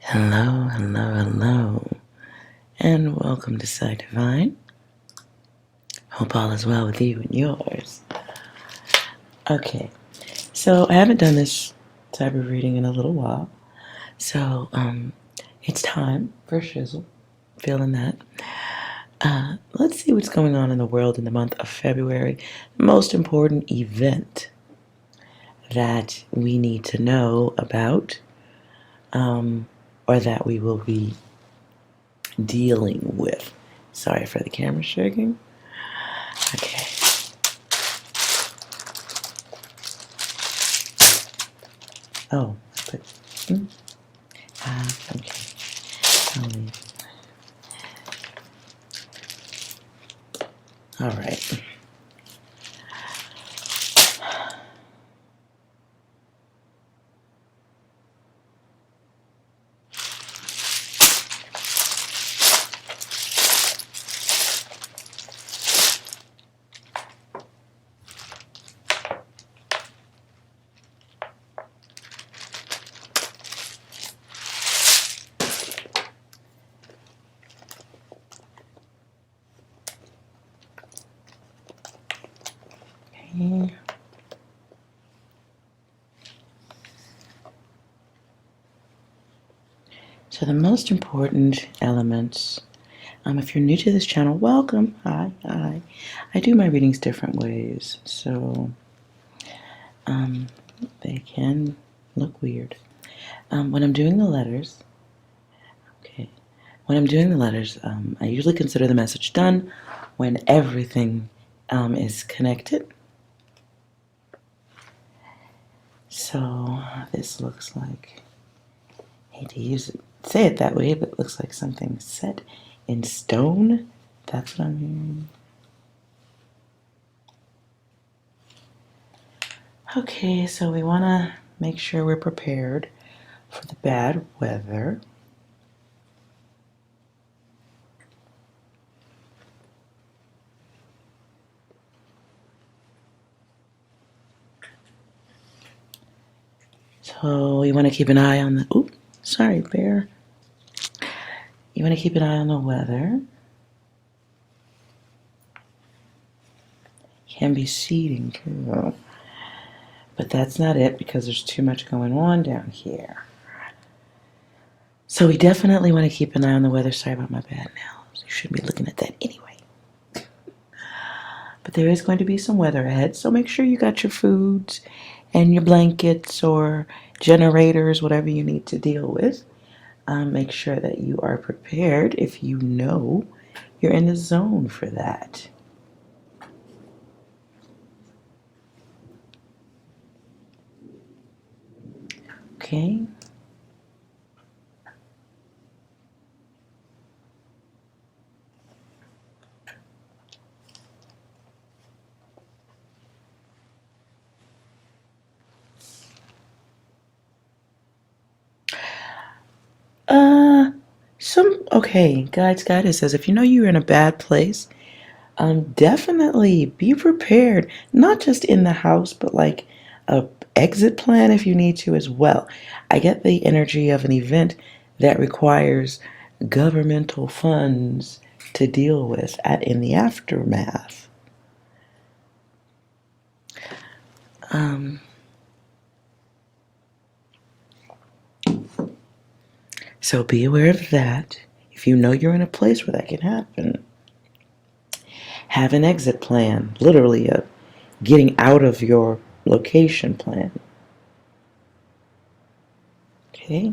Hello, hello, hello, and welcome to Psi Divine. Hope all is well with you and yours. Okay, so I haven't done this type of reading in a little while, so it's time for a shizzle. Feeling that. Let's see what's going on in the world in the month of February. The most important event that we need to know about, or that we will be dealing with. Sorry for the camera shaking. Okay. Oh, but okay. I'll leave. All right. Okay. So the most important elements, if you're new to this channel, welcome. Hi. I do my readings different ways, so they can look weird. When I'm doing the letters, I usually consider the message done when everything is connected. So this looks like, I hate to say it that way, but it looks like something set in stone. That's what I'm hearing. Okay, so we want to make sure we're prepared for the bad weather. So you want to keep an eye on the, oops, sorry, bear. You want to keep an eye on the weather. Can be seeding too, but that's not it because there's too much going on down here. So we definitely want to keep an eye on the weather. Sorry about my bad nails. You shouldn't be looking at that anyway. But there is going to be some weather ahead, so make sure you got your foods and your blankets or generators, whatever you need to deal with. Make sure that you are prepared if you know you're in the zone for that. Okay. Okay, guidance says if you know you're in a bad place, definitely be prepared, not just in the house, but like a exit plan if you need to as well. I get the energy of an event that requires governmental funds to deal with in the aftermath. So be aware of that. If you know you're in a place where that can happen, have an exit plan, literally a getting out of your location plan. Okay?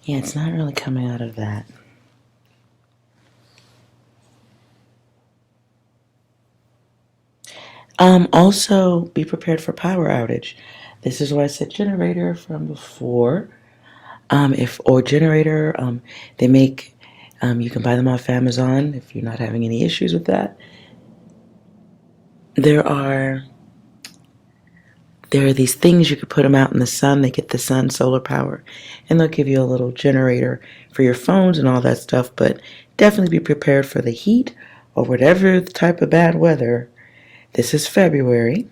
Yeah, it's not really coming out of that. Also, be prepared for power outage. This is why I said generator from before. or generator, they make, you can buy them off Amazon if you're not having any issues with that. There are these things you could put them out in the sun. They get the sun, solar power, and they'll give you a little generator for your phones and all that stuff. But definitely be prepared for the heat or whatever the type of bad weather. This is February.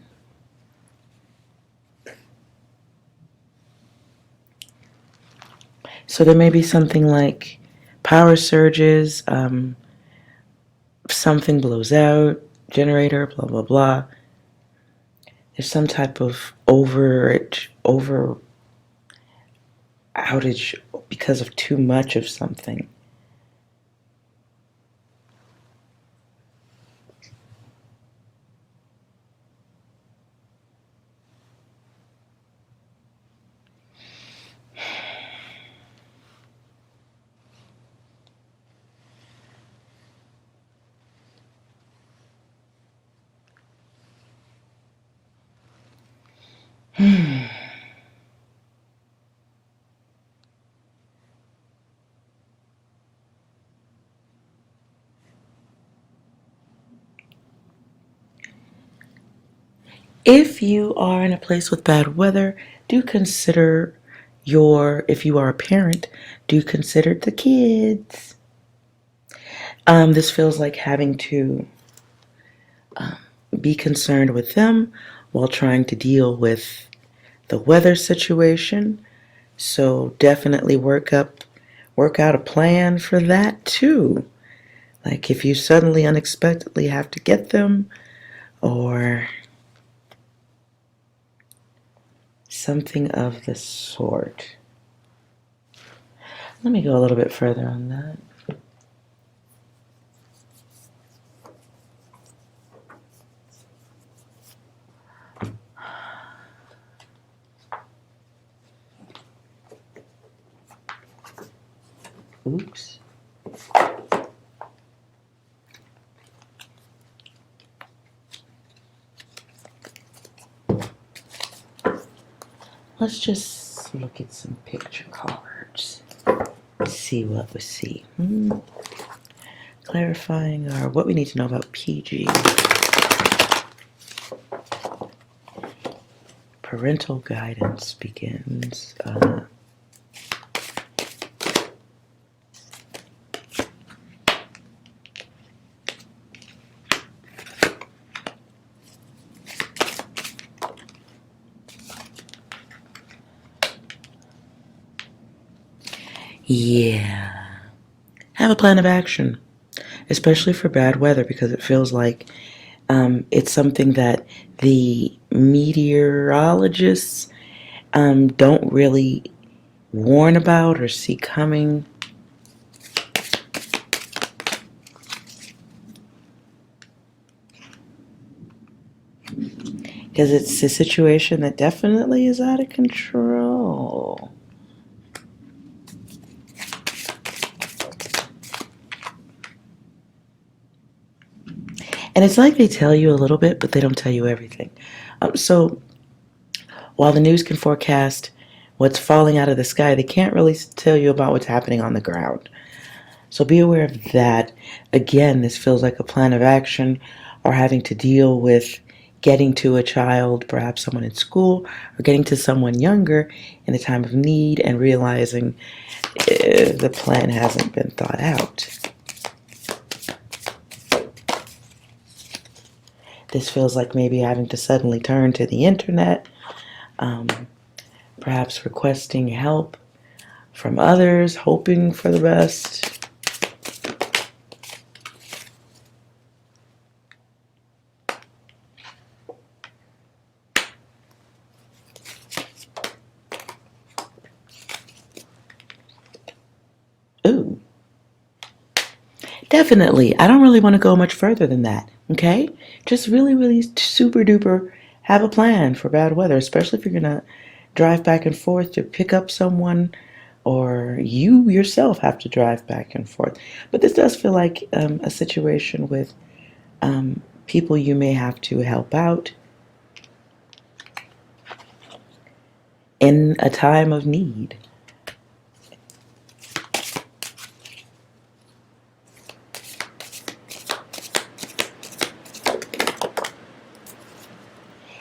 So there may be something like power surges, something blows out, generator, blah, blah, blah. There's some type of over outage because of too much of something. If you are in a place with bad weather, do consider if you are a parent, do consider the kids. This feels like having to be concerned with them while trying to deal with the weather situation. So definitely work out a plan for that too. Like if you suddenly unexpectedly have to get them or something of the sort. Let me go a little bit further on that. Oops. Let's just look at some picture cards. See what we see. Clarifying what we need to know about PG. Parental guidance begins. Yeah. Have a plan of action, especially for bad weather, because it feels like it's something that the meteorologists don't really warn about or see coming. Because it's a situation that definitely is out of control. And it's like they tell you a little bit, but they don't tell you everything. So while the news can forecast what's falling out of the sky, they can't really tell you about what's happening on the ground. So be aware of that. Again, this feels like a plan of action or having to deal with getting to a child, perhaps someone in school, or getting to someone younger in a time of need and realizing the plan hasn't been thought out. This feels like maybe having to suddenly turn to the internet, perhaps requesting help from others, hoping for the best. Ooh. Definitely. I don't really want to go much further than that, okay? Just really, really super duper have a plan for bad weather, especially if you're going to drive back and forth to pick up someone or you yourself have to drive back and forth. But this does feel like a situation with people you may have to help out in a time of need.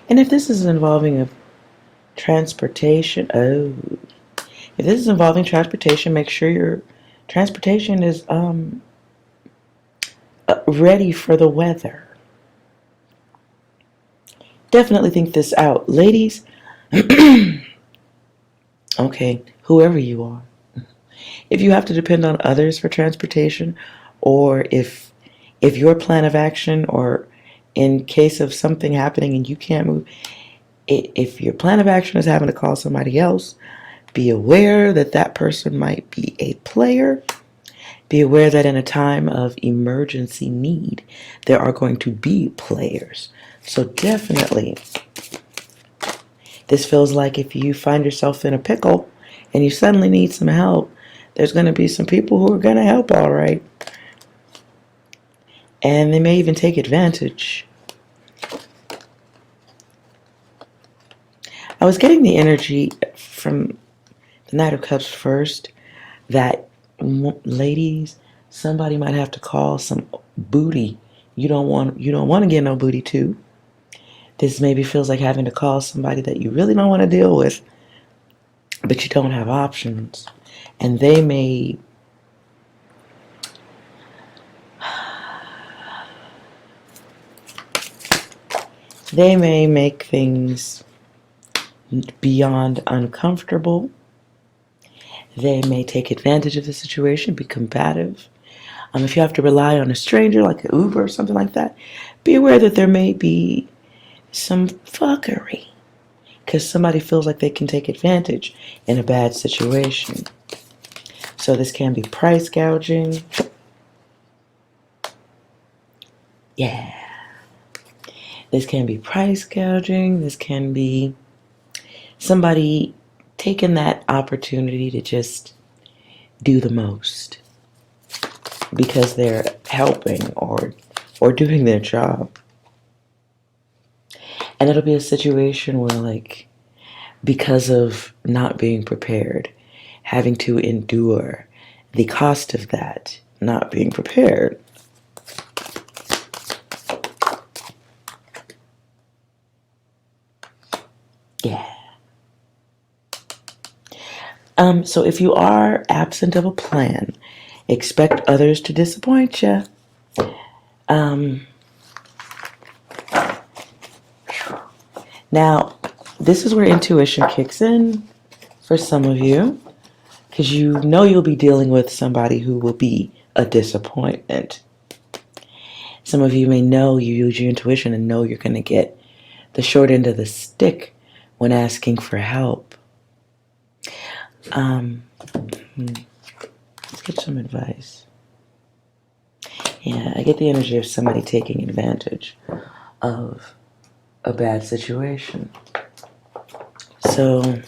And if this is involving a transportation, if this is involving transportation, make sure your transportation is ready for the weather. Definitely think this out. Ladies, okay, whoever you are, if you have to depend on others for transportation, or if your plan of action, or in case of something happening and you can't move, if your plan of action is having to call somebody else, be aware that that person might be a player. Be aware that in a time of emergency need, there are going to be players. So definitely, this feels like if you find yourself in a pickle and you suddenly need some help, there's going to be some people who are going to help, all right. And they may even take advantage. I was getting the energy from the Knight of Cups first that, ladies, somebody might have to call some booty. You don't want to get no booty too. This maybe feels like having to call somebody that you really don't want to deal with, but you don't have options. And they may make things beyond uncomfortable. They may take advantage of the situation, be combative. If you have to rely on a stranger like an Uber or something like that, be aware that there may be some fuckery because somebody feels like they can take advantage in a bad situation. So this can be price gouging. Yeah. This can be price gouging. This can be somebody taking that opportunity to just do the most because they're helping or doing their job. And it'll be a situation where, like, because of not being prepared, having to endure the cost of that, not being prepared. Yeah. So if you are absent of a plan, expect others to disappoint you. Now, this is where intuition kicks in for some of you, because you know you'll be dealing with somebody who will be a disappointment. Some of you may know you use your intuition and know you're going to get the short end of the stick when asking for help. Let's get some advice. Yeah, I get the energy of somebody taking advantage of a bad situation. So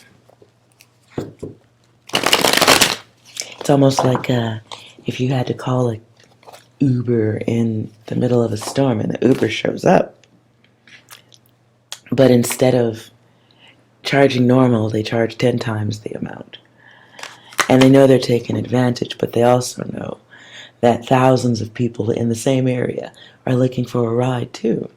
it's almost like if you had to call a Uber in the middle of a storm and the Uber shows up, but instead of charging normal, they charge 10 times the amount. And they know they're taking advantage, but they also know that thousands of people in the same area are looking for a ride too.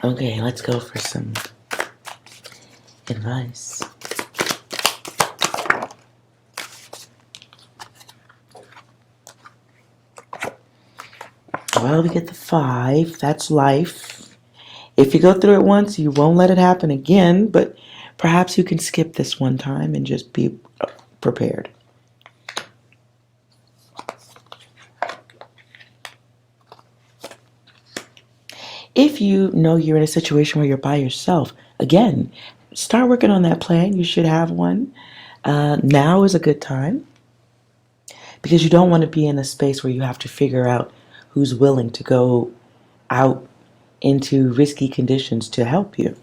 Okay, let's go for some advice. Well, we get the 5. That's life. If you go through it once, you won't let it happen again, but perhaps you can skip this one time and just be prepared. If you know you're in a situation where you're by yourself, again, start working on that plan. You should have one. Now is a good time because you don't want to be in a space where you have to figure out who's willing to go out into risky conditions to help you.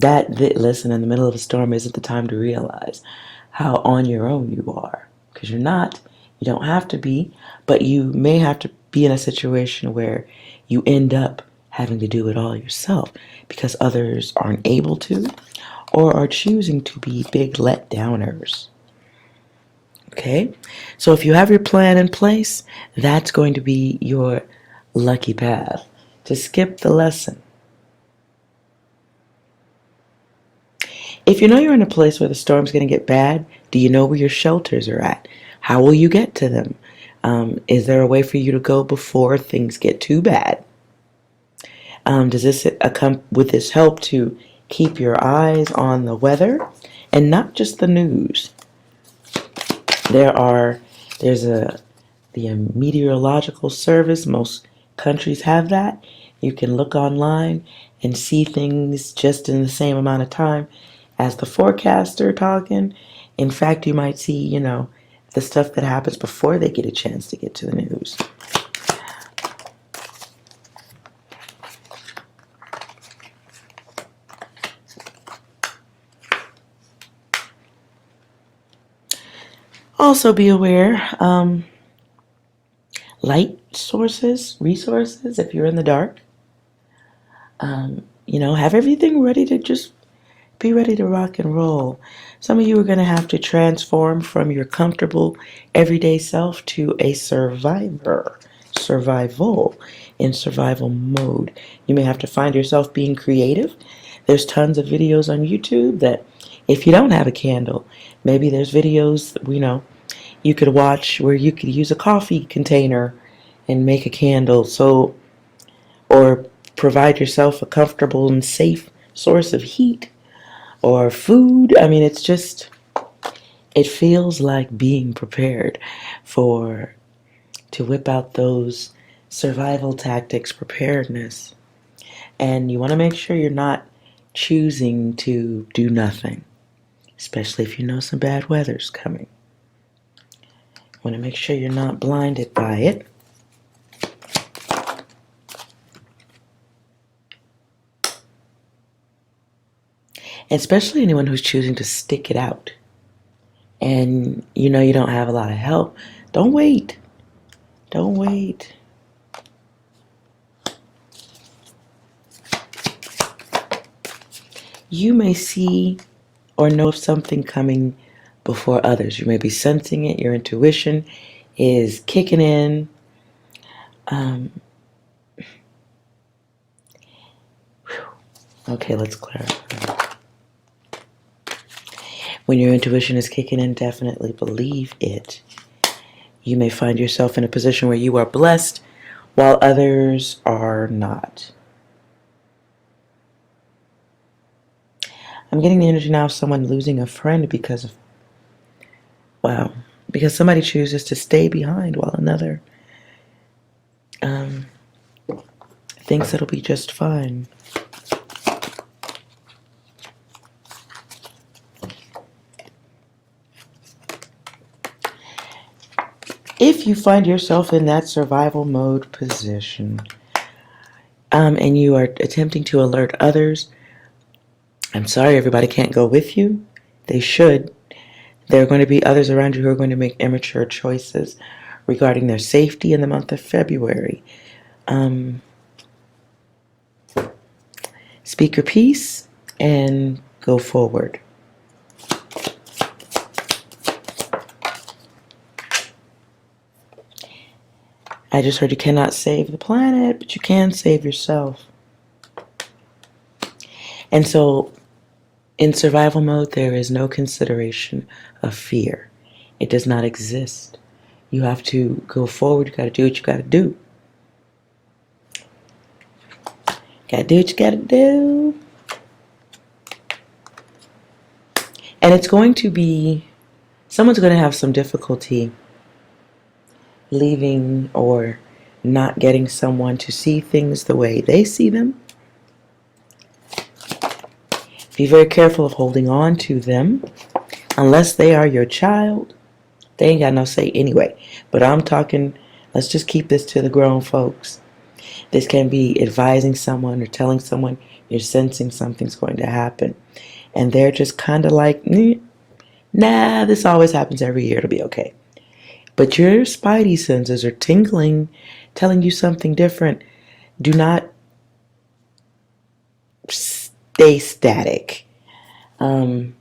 Listen, in the middle of a storm isn't the time to realize how on your own you are, because you're not. You don't have to be, but you may have to be in a situation where you end up having to do it all yourself because others aren't able to or are choosing to be big letdowners. Okay? So if you have your plan in place, that's going to be your lucky path to skip the lesson. If you know you're in a place where the storm's going to get bad, do you know where your shelters are at? How will you get to them? Is there a way for you to go before things get too bad? Does this come with this help to keep your eyes on the weather and not just the news? There's the meteorological service. Most countries have that. You can look online and see things just in the same amount of time as the forecaster talking. In fact, you might see, the stuff that happens before they get a chance to get to the news. Also be aware, light resources, if you're in the dark. Have everything ready to just be ready to rock and roll. Some of you are going to have to transform from your comfortable everyday self to a survival in survival mode. You may have to find yourself being creative. There's tons of videos on YouTube that if you don't have a candle, maybe there's videos, you could watch where you could use a coffee container and make a candle, or provide yourself a comfortable and safe source of heat or food. I mean, it feels like being prepared to whip out those survival tactics, preparedness. And you want to make sure you're not choosing to do nothing, especially if you know some bad weather's coming. You want to make sure you're not blinded by it. Especially anyone who's choosing to stick it out. And you don't have a lot of help. Don't wait. Don't wait. You may see or know of something coming before others. You may be sensing it. Your intuition is kicking in. Okay, let's clarify. When your intuition is kicking in, definitely believe it. You may find yourself in a position where you are blessed while others are not. I'm getting the energy now of someone losing a friend because somebody chooses to stay behind while another thinks it'll be just fine. If you find yourself in that survival mode position, and you are attempting to alert others, I'm sorry everybody can't go with you. They should. There are going to be others around you who are going to make immature choices regarding their safety in the month of February. Speak your piece and go forward. I just heard you cannot save the planet, but you can save yourself. And so, in survival mode, there is no consideration of fear. It does not exist. You have to go forward. You got to do what you got to do. Got to do what you got to do. And it's going to be, someone's going to have some difficulty leaving or not getting someone to see things the way they see them. Be very careful of holding on to them unless they are your child. They ain't got no say anyway. But I'm talking, let's just keep this to the grown folks. This can be advising someone or telling someone you're sensing something's going to happen. And they're just kind of like, nah, this always happens every year. It'll be okay. But your spidey senses are tingling, telling you something different. Do not stay static. Because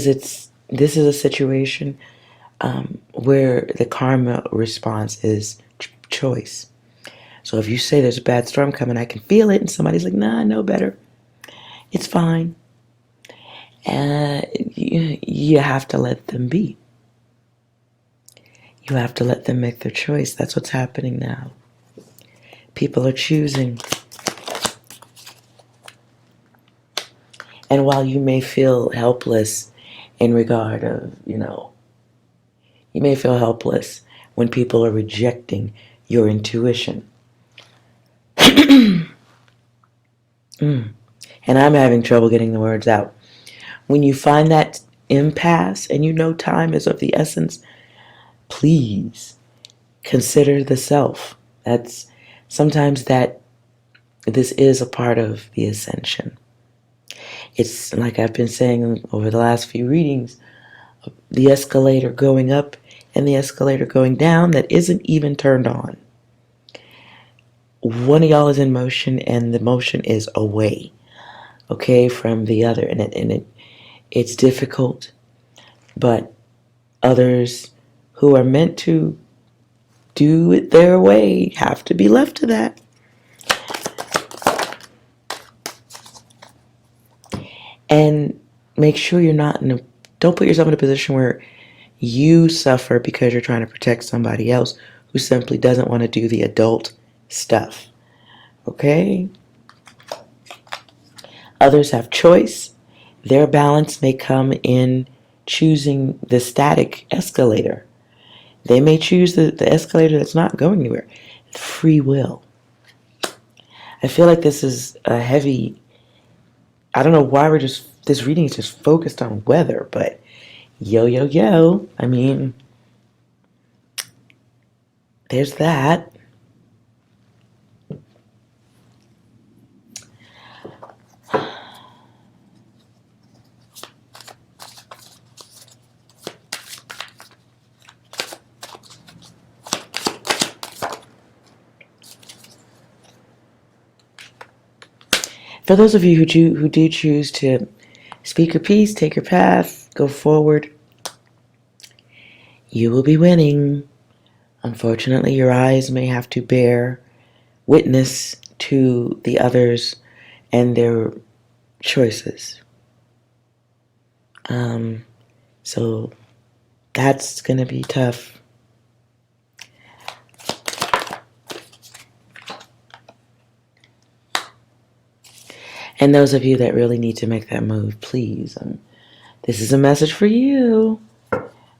it's this is a situation where the karma response is choice. So if you say there's a bad storm coming, I can feel it, and somebody's like, nah, I know better. It's fine. You have to let them be. You have to let them make their choice. That's what's happening now. People are choosing. And while you may feel helpless in regard of, you may feel helpless when people are rejecting your intuition. And I'm having trouble getting the words out. When you find that impasse and you know time is of the essence, please consider the self. That's sometimes that this is a part of the ascension. It's like I've been saying over the last few readings, the escalator going up and the escalator going down that isn't even turned on. One of y'all is in motion and the motion is away, okay, from the other. And it's difficult, but others who are meant to do it their way have to be left to that. And make sure you're not don't put yourself in a position where you suffer because you're trying to protect somebody else who simply doesn't want to do the adult stuff. Okay? Others have choice. Their balance may come in choosing the static escalator. They may choose the escalator that's not going anywhere. Free will. I feel like this is a heavy, I don't know why this reading is just focused on weather, but yo. I mean, there's that. For those of you who do choose to speak your piece, take your path, go forward, you will be winning. Unfortunately, your eyes may have to bear witness to the others and their choices. So that's going to be tough. And those of you that really need to make that move, please, this is a message for you.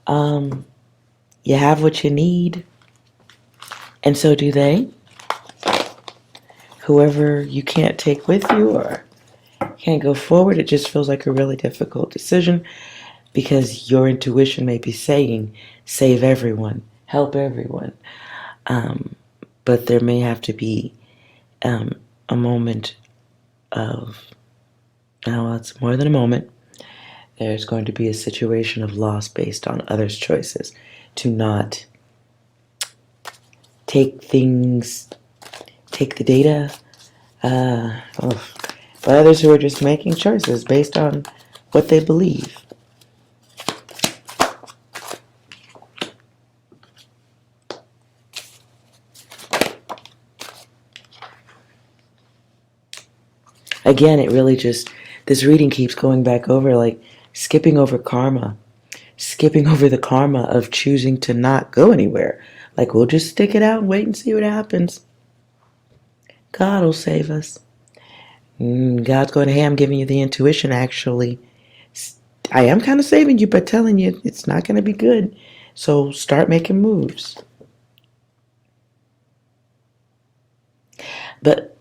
You have what you need, and so do they. Whoever you can't take with you or can't go forward, it just feels like a really difficult decision because your intuition may be saying, save everyone, help everyone. But there may have to be a moment of, now it's more than a moment, there's going to be a situation of loss based on others' choices to not take the data, but others who are just making choices based on what they believe. Again, it really just, this reading keeps going back over, like skipping over karma, skipping over the karma of choosing to not go anywhere. Like, we'll just stick it out and wait and see what happens. God will save us. God's going, hey, I'm giving you the intuition, actually. I am kind of saving you by telling you it's not going to be good. So start making moves. But,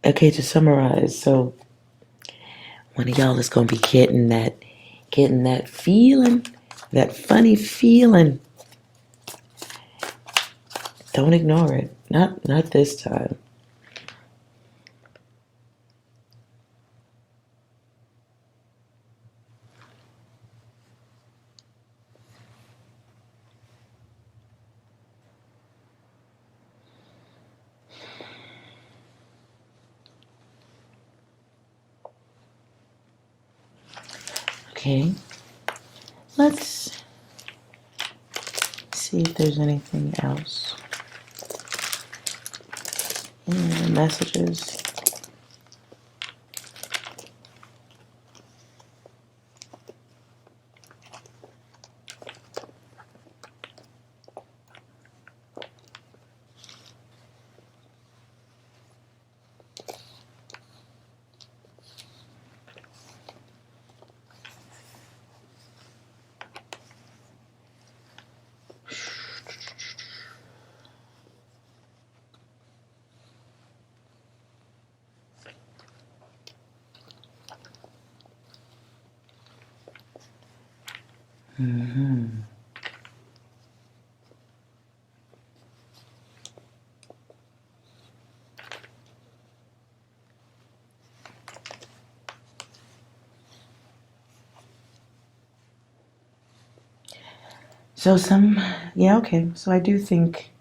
okay, to summarize, so one of y'all is going to be getting that feeling, that funny feeling. Don't ignore it. Not this time. Okay. Let's see if there's anything else. Any other messages? So okay. So I do think,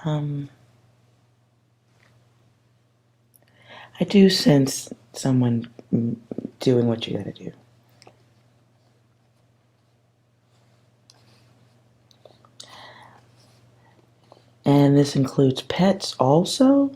I do sense someone doing what you gotta do. And this includes pets also?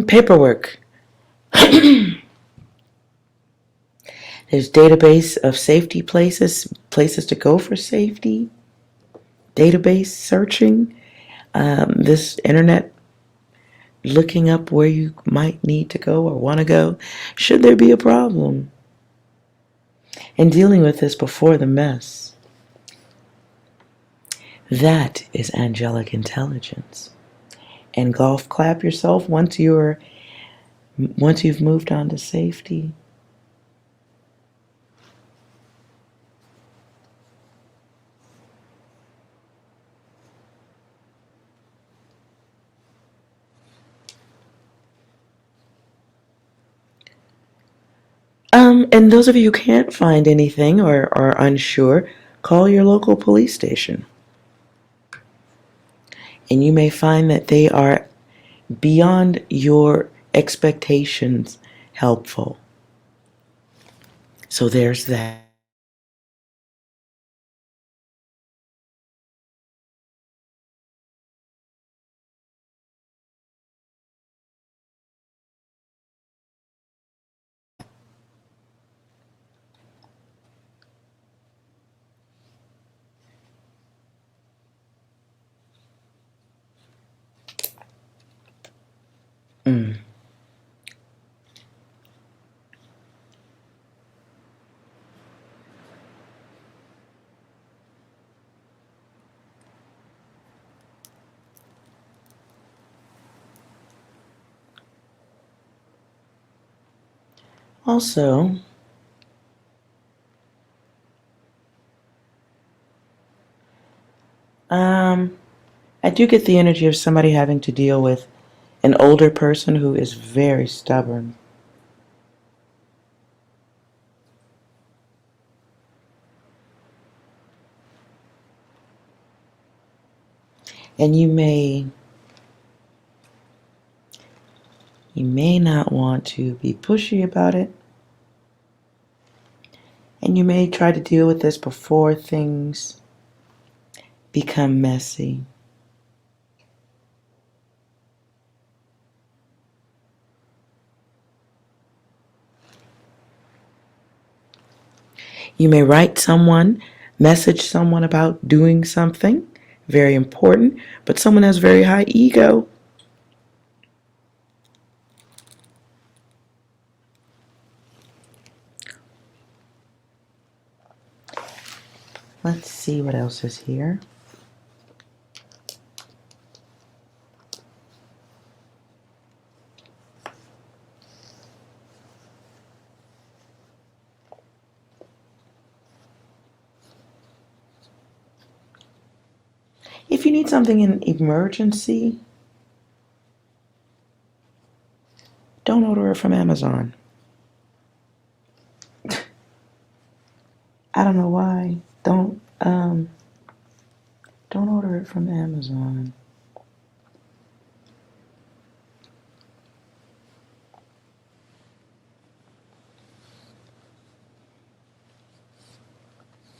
Paperwork. There's database of safety places to go for safety, database searching, this internet looking up where you might need to go or want to go, should there be a problem, and dealing with this before the mess. That is angelic intelligence. And golf clap yourself once you've moved on to safety. And those of you who can't find anything or are unsure, call your local police station. And you may find that they are beyond your expectations helpful. So there's that. Also, I do get the energy of somebody having to deal with an older person who is very stubborn. And you may not want to be pushy about it. And you may try to deal with this before things become messy. You may message someone about doing something very important, but someone has very high ego. Let's see what else is here. If you need something in emergency, don't order it from Amazon. I don't know why. Don't order it from Amazon.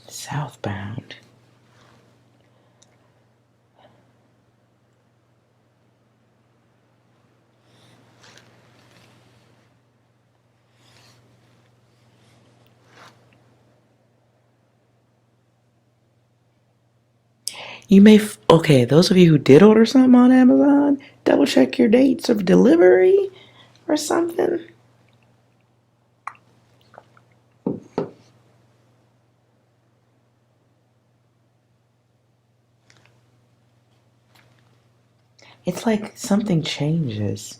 Southbound. You may, okay, those of you who did order something on Amazon, double check your dates of delivery or something. It's like something changes.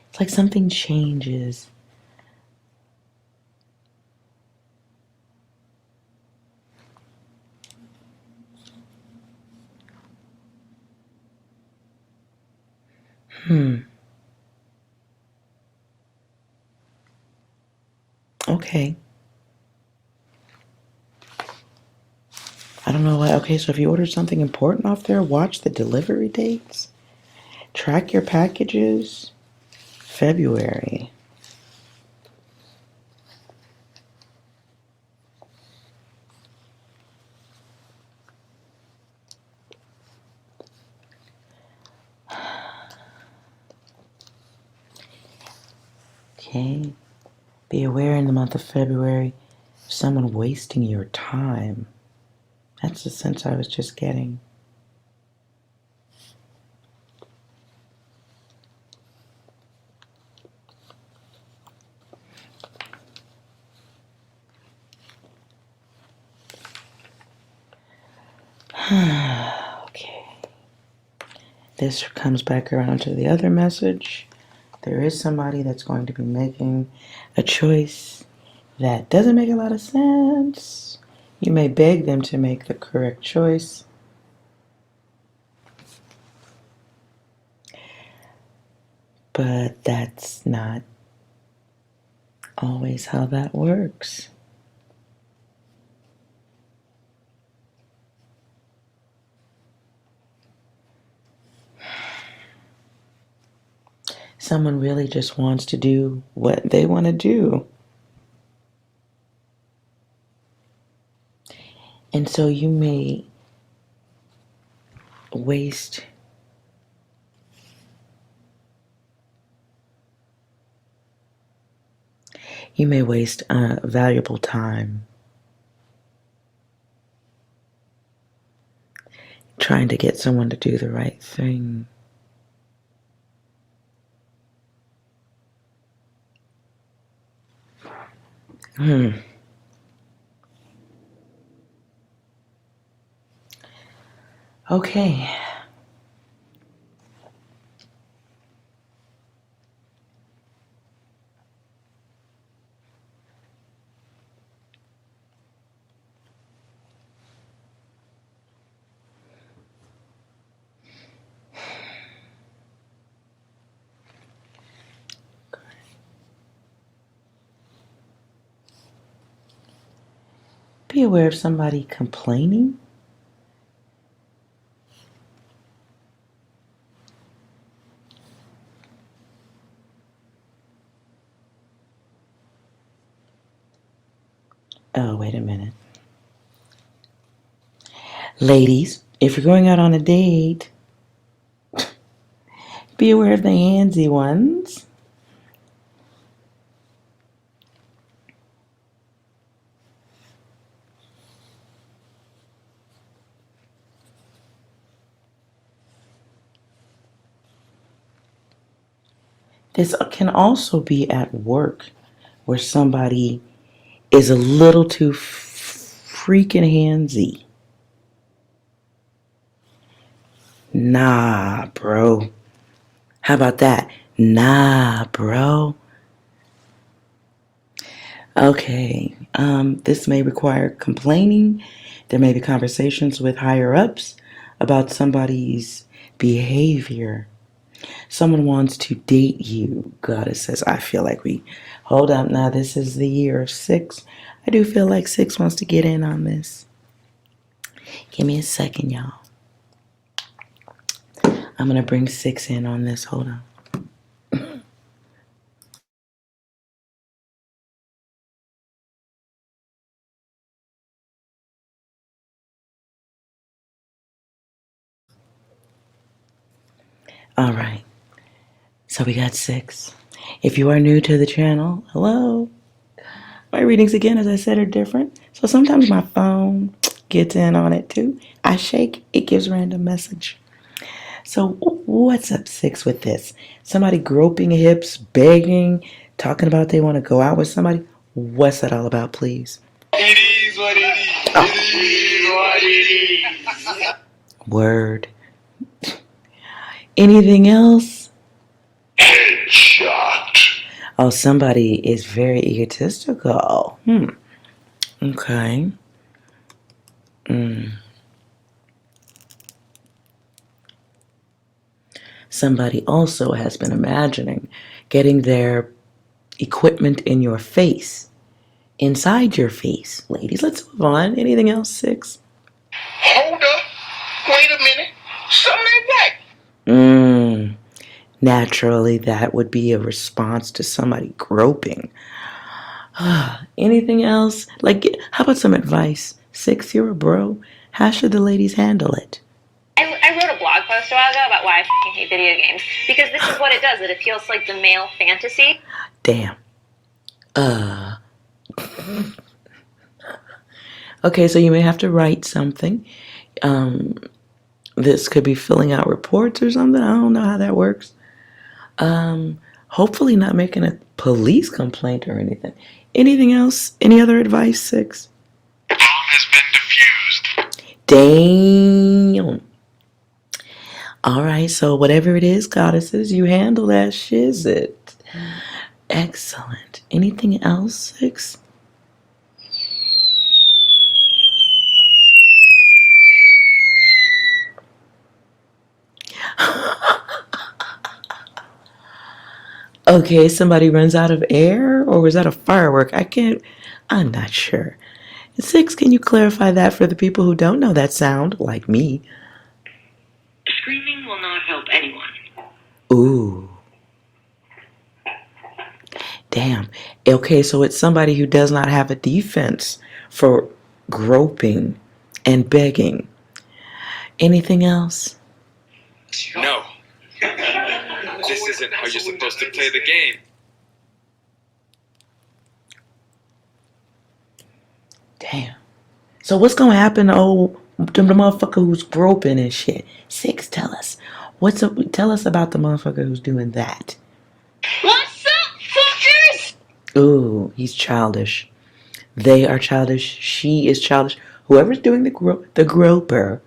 It's like something changes. Okay. I don't know why. Okay, so if you ordered something important off there, watch the delivery dates. Track your packages. February. Okay. Be aware in the month of February of someone wasting your time. That's the sense I was just getting. Okay. This comes back around to the other message. There is somebody that's going to be making a choice that doesn't make a lot of sense. You may beg them to make the correct choice. But that's not always how that works. Someone really just wants to do what they want to do. And so you may waste valuable time trying to get someone to do the right thing. Okay. Be aware of somebody complaining. Oh, wait a minute. Ladies, if you're going out on a date, be aware of the handsy ones. This can also be at work where somebody is a little too freaking handsy. Nah, bro. How about that? Nah, bro. Okay, this may require complaining. There may be conversations with higher ups about somebody's behavior. Someone wants to date you. Goddess says, I feel like we. Hold up, now this is the year of 6. I do feel like 6 wants to get in on this. Give me a second, y'all. I'm going to bring 6 in on this. Hold on. All right. So we got 6. If you are new to the channel, hello. My readings, again, as I said, are different. So sometimes my phone gets in on it too. I shake, it gives random message. So what's up, 6, with this? Somebody groping hips, begging, talking about they want to go out with somebody. What's that all about, please? It is what it is. Oh. It is what it is. Word. Anything else? Headshot. Oh, somebody is very egotistical. Okay. Somebody also has been imagining getting their equipment in your face, inside your face. Ladies, let's move on. Anything else, 6? Hold up. Wait a minute. Something back. Naturally, that would be a response to somebody groping. Anything else? Like, how about some advice? 6, you're a bro. How should the ladies handle it? I wrote a blog post a while ago about why I fucking hate video games. Because this is what it does. It appeals to, like, the male fantasy. Damn. Okay, so you may have to write something. This could be filling out reports or something. I don't know how that works. Hopefully not making a police complaint or anything. Anything else? Any other advice, 6? The bomb has been defused. Damn. All right, so whatever it is, goddesses, you handle that shizit. Excellent. Anything else, 6? Okay, somebody runs out of air, or was that a firework? I'm not sure. 6, can you clarify that for the people who don't know that sound, like me? Screaming will not help anyone. Ooh. Damn. Okay, so it's somebody who does not have a defense for groping and begging. Anything else? No. This isn't how you're supposed to play the game. Damn. So what's gonna happen to the motherfucker who's groping and shit? 6, tell us. What's up? Tell us about the motherfucker who's doing that. What's up, fuckers? Ooh, he's childish. They are childish. She is childish. Whoever's doing the groper,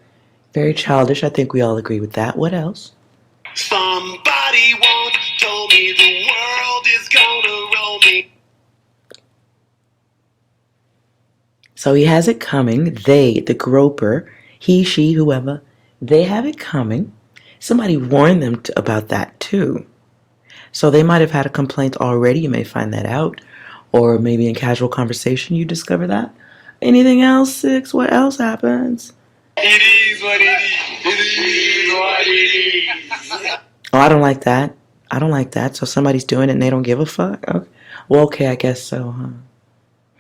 very childish. I think we all agree with that. What else? Somebody once told me the world is gonna roll me. So he has it coming. They, the groper, he, she, whoever, they have it coming. Somebody warned them about that too. So they might have had a complaint already. You may find that out. Or maybe in casual conversation you discover that. Anything else, 6? What else happens? It is what it is. It is what it is. Oh, I don't like that. I don't like that. So somebody's doing it and they don't give a fuck? Okay. Well, okay, I guess so,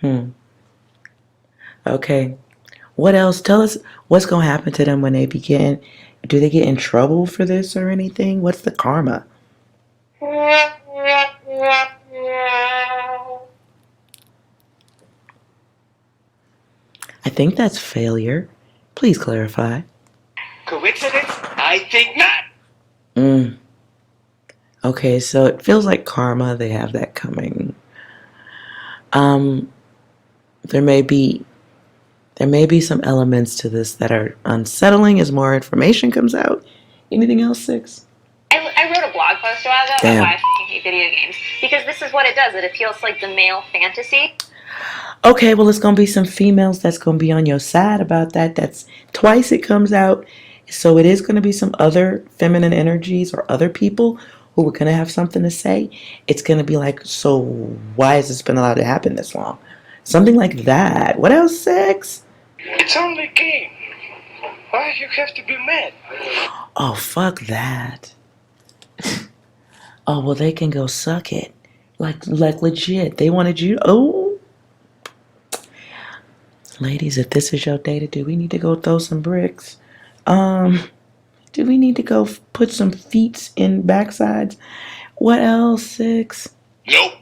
huh? Okay. What else? Tell us what's going to happen to them when they begin. Do they get in trouble for this or anything? What's the karma? I think that's failure. Please clarify. Coincidence? I think not. Okay, so it feels like karma. They have that coming. There may be some elements to this that are unsettling as more information comes out. Anything else, 6? I wrote a blog post a while ago about why I fucking hate video games. Because this is what it does. It appeals to, like, the male fantasy. Okay, well, it's going to be some females that's going to be on your side about that. That's twice it comes out. So it is going to be some other feminine energies or other people who are going to have something to say. It's going to be like, so why has this been allowed to happen this long? Something like that. What else, sex? It's only a game. Why you have to be mad? Oh, fuck that. Oh, well, they can go suck it. Like legit. They wanted you. Oh. Ladies, if this is your day to do, we need to go throw some bricks. Do we need to go put some feet in backsides? What else, six? Nope.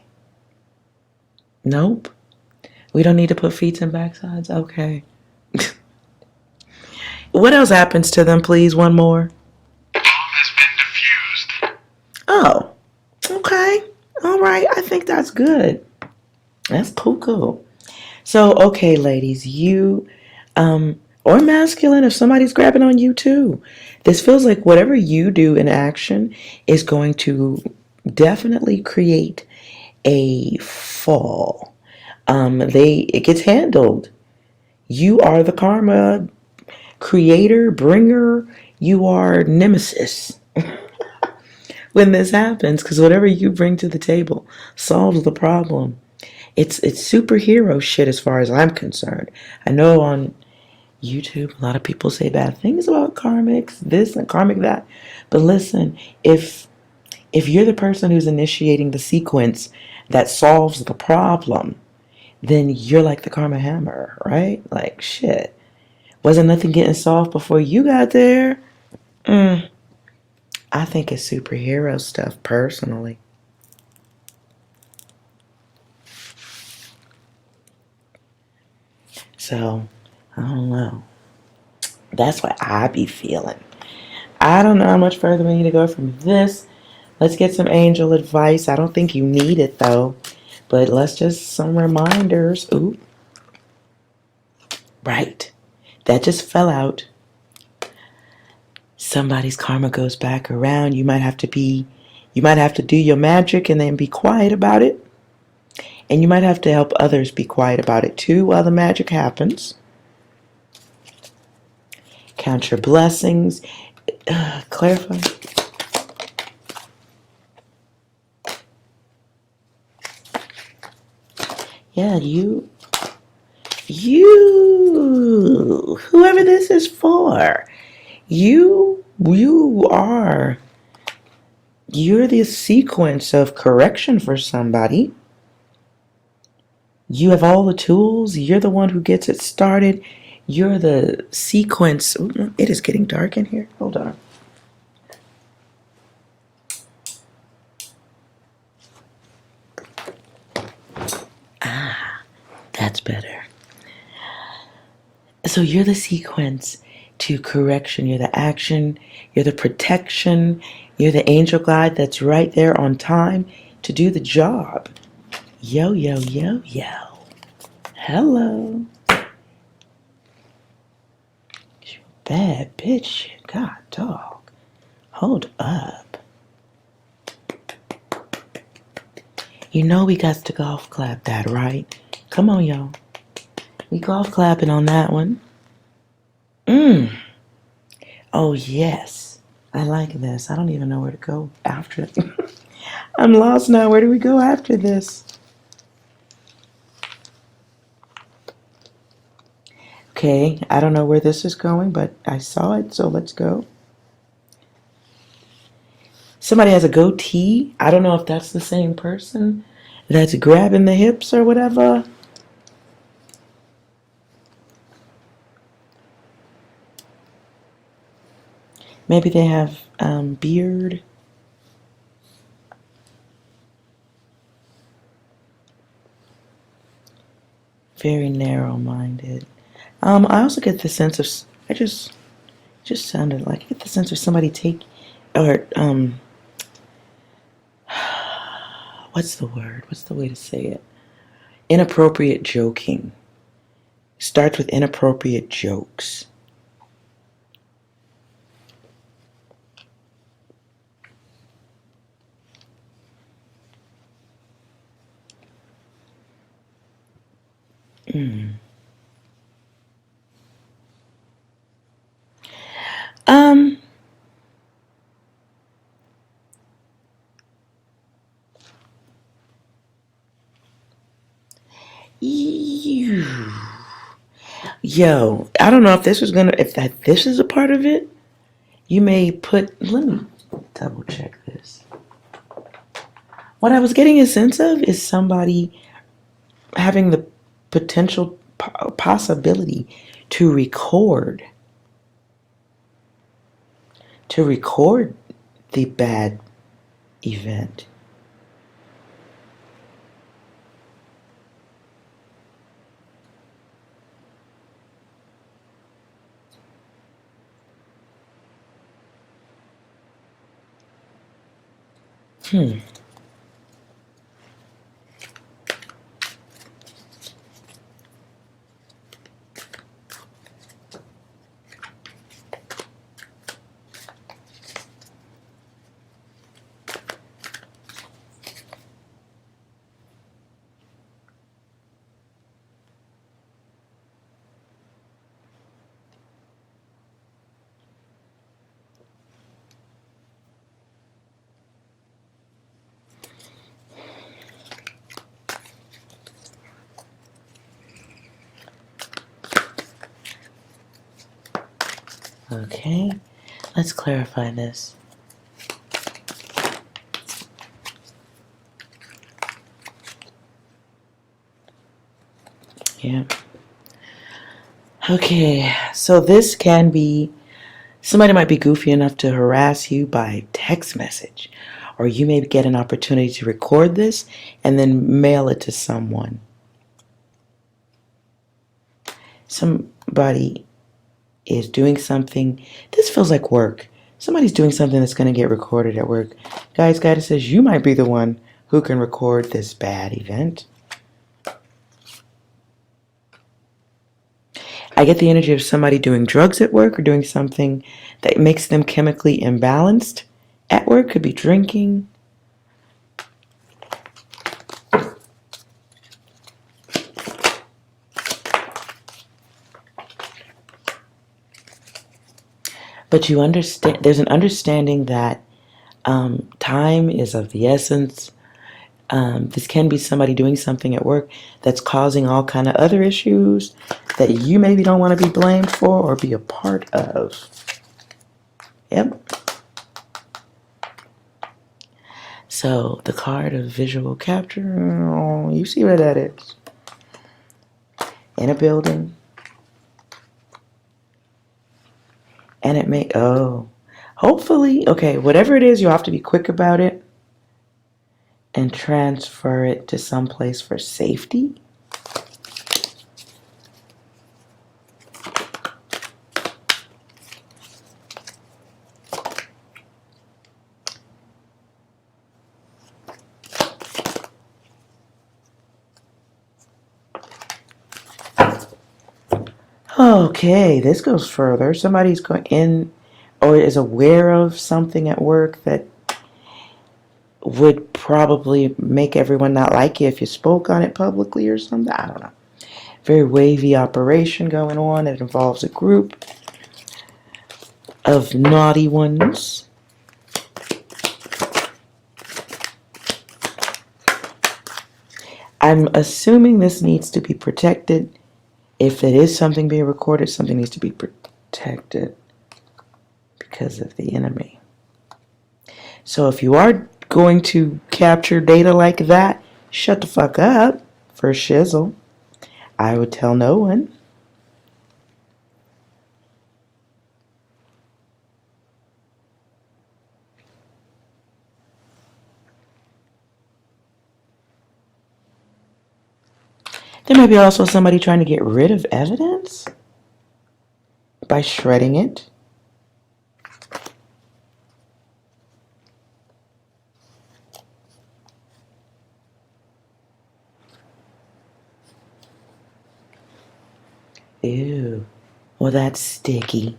Nope. We don't need to put feet in backsides? Okay. What else happens to them, please? One more. Bomb has been defused. Oh, okay. All right. I think that's good. That's cool. So, okay, ladies, you, or masculine, if somebody's grabbing on you too. This feels like whatever you do in action is going to definitely create a fall. It gets handled. You are the karma creator, bringer. You are nemesis when this happens, because whatever you bring to the table solves the problem. It's superhero shit as far as I'm concerned. I know on YouTube a lot of people say bad things about karmics, this and karmic that. But listen, if you're the person who's initiating the sequence that solves the problem, then you're like the karma hammer, right? Like shit. Wasn't nothing getting solved before you got there? I think it's superhero stuff personally. So, I don't know. That's what I be feeling. I don't know how much further we need to go from this. Let's get some angel advice. I don't think you need it though. But let's just some reminders. Ooh. Right. That just fell out. Somebody's karma goes back around. You might have to do your magic and then be quiet about it. And you might have to help others be quiet about it too while the magic happens. Count your blessings. Clarify. Yeah, you, whoever this is for, you're the sequence of correction for somebody. You have all the tools. You're the one who gets it started. You're the sequence. Ooh, it is getting dark in here. Hold on. That's better. So you're the sequence to correction. You're the action. You're the protection. You're the angel guide that's right there on time to do the job. Yo. Hello. You bad bitch. God, dog. Hold up. You know we got to golf clap that, right? Come on, y'all. We golf clapping on that one. Oh, yes. I like this. I don't even know where to go after it. I'm lost now. Where do we go after this? Okay, I don't know where this is going, but I saw it, so let's go. Somebody has a goatee. I don't know if that's the same person that's grabbing the hips or whatever. Maybe they have beard. Very narrow-minded. I also get the sense of, I just sounded like, I get the sense of somebody or, what's the word? What's the way to say it? Inappropriate joking. Starts with inappropriate jokes. Hmm. Yo, I don't know if this this is a part of it. You may let me double check this. What I was getting a sense of is somebody having the potential possibility to record the bad event. Okay, let's clarify this. Yeah. Okay, so this can be somebody might be goofy enough to harass you by text message, or you may get an opportunity to record this and then mail it to someone. Somebody is doing something. This feels like work. Somebody's doing something that's going to get recorded at work. Guys, Guidance says you might be the one who can record this bad event. I get the energy of somebody doing drugs at work or doing something that makes them chemically imbalanced at work. Could be drinking. But you understand, there's an understanding that time is of the essence. This can be somebody doing something at work that's causing all kind of other issues that you maybe don't want to be blamed for or be a part of. Yep. So the card of visual capture, you see where that is. In a building. And it may, hopefully, okay, whatever it is, you'll have to be quick about it and transfer it to someplace for safety. Okay, this goes further. Somebody's going in or is aware of something at work that would probably make everyone not like you if you spoke on it publicly or something. I don't know. Very wavy operation going on. It involves a group of naughty ones. I'm assuming this needs to be protected. If it is something being recorded, something needs to be protected because of the enemy. So if you are going to capture data like that, shut the fuck up for shizzle. I would tell no one. There may be also somebody trying to get rid of evidence by shredding it. Ew. Well, that's sticky.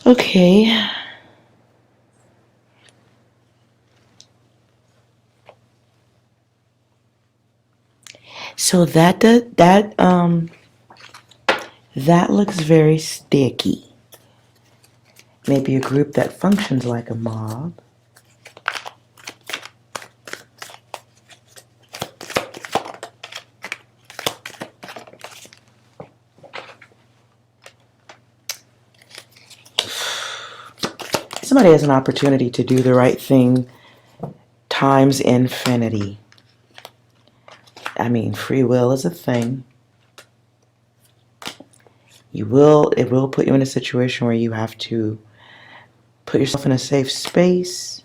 Okay. So that looks very sticky. Maybe a group that functions like a mob. Somebody has an opportunity to do the right thing times infinity. I mean, free will is a thing. It will put you in a situation where you have to put yourself in a safe space.